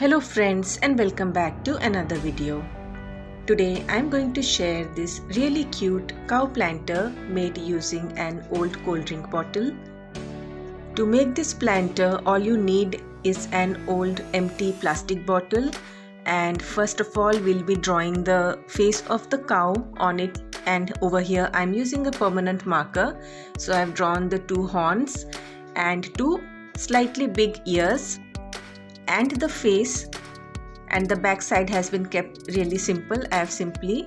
Hello friends, and welcome back to another video. Today I am going to share this really cute cow planter made using an old cold drink bottle. To make this planter, all you need is an old empty plastic bottle, and first of all we'll be drawing the face of the cow on it, and over here I'm using a permanent marker. So I've drawn the two horns and two slightly big ears and the face, and the back side has been kept really simple. I have simply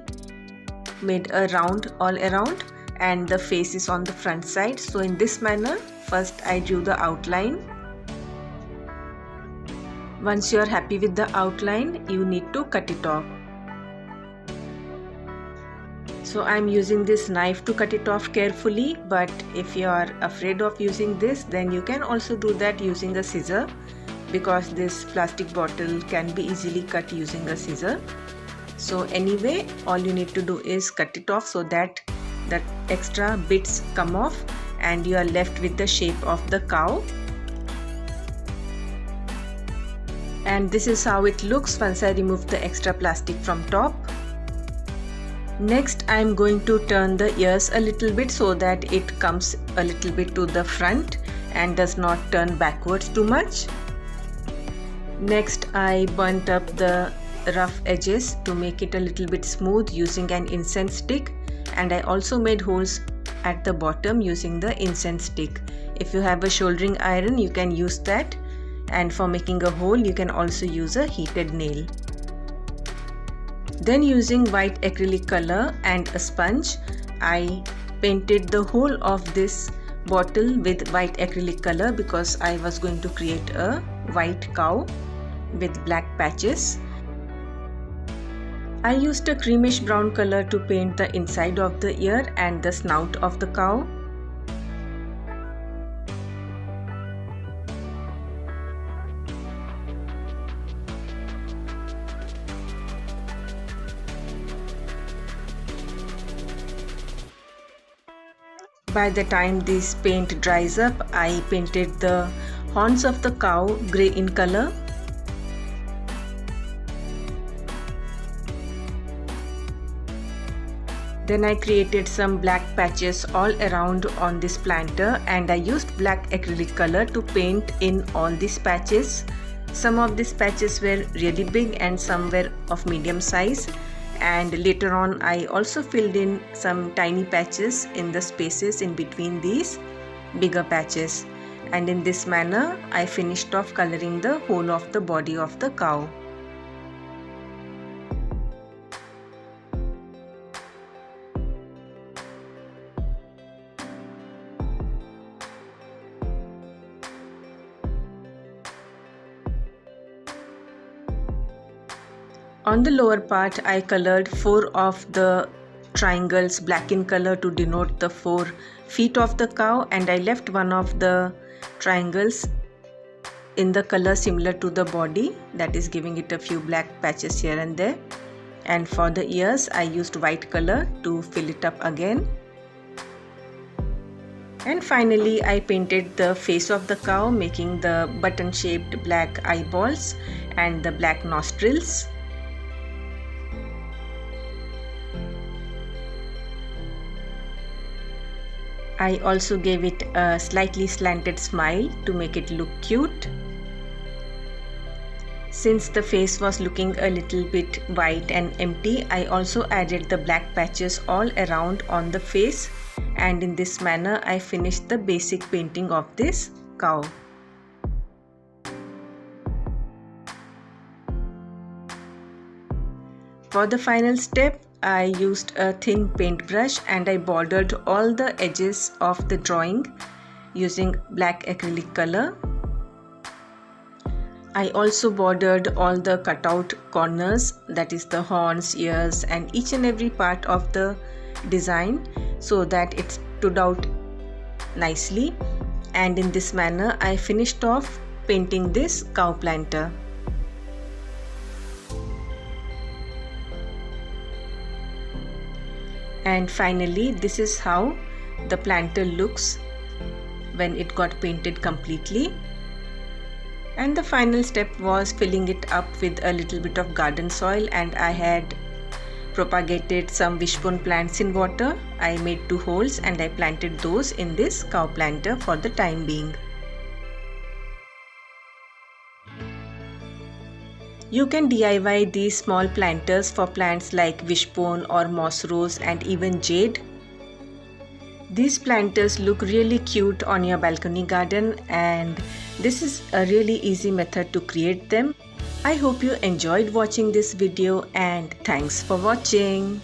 made a round all around and the face is on the front side. So in this manner, first I drew the outline. Once you are happy with the outline, you need to cut it off. So I am using this knife to cut it off carefully, but if you are afraid of using this, then you can also do that using a scissor, because this plastic bottle can be easily cut using a scissor. So anyway, all you need to do is cut it off so that extra bits come off and you are left with the shape of the cow. And this is how it looks once I remove the extra plastic from top. Next, I am going to turn the ears a little bit so that it comes a little bit to the front and does not turn backwards too much. Next, I burnt up the rough edges to make it a little bit smooth using an incense stick, and I also made holes at the bottom using the incense stick. If you have a soldering iron, you can use that, and for making a hole you can also use a heated nail. Then using white acrylic color and a sponge, I painted the whole of this bottle with white acrylic color because I was going to create a white cow with black patches. I used a creamish brown color to paint the inside of the ear and the snout of the cow. By the time this paint dries up, I painted the horns of the cow grey in color. Then I created some black patches all around on this planter, and I used black acrylic color to paint in all these patches. Some of these patches were really big and some were of medium size, and later on I also filled in some tiny patches in the spaces in between these bigger patches, and in this manner I finished off coloring the whole of the body of the cow. On the lower part, I colored 4 of the triangles black in color to denote the 4 feet of the cow, and I left one of the triangles in the color similar to the body, that is giving it a few black patches here and there. And for the ears, I used white color to fill it up again. And finally, I painted the face of the cow, making the button-shaped black eyeballs and the black nostrils. I also gave it a slightly slanted smile to make it look cute. Since the face was looking a little bit white and empty, I also added the black patches all around on the face, and in this manner I finished the basic painting of this cow. For the final step, I used a thin paintbrush and I bordered all the edges of the drawing using black acrylic color. I also bordered all the cutout corners, that is the horns, ears and each and every part of the design, so that it stood out nicely, and in this manner I finished off painting this cow planter. And finally, this is how the planter looks when it got painted completely. And the final step was filling it up with a little bit of garden soil, and I had propagated some wishbone plants in water. I made 2 holes and I planted those in this cow planter for the time being. You can DIY these small planters for plants like wishbone or moss rose and even jade. These planters look really cute on your balcony garden, and this is a really easy method to create them. I hope you enjoyed watching this video, and thanks for watching.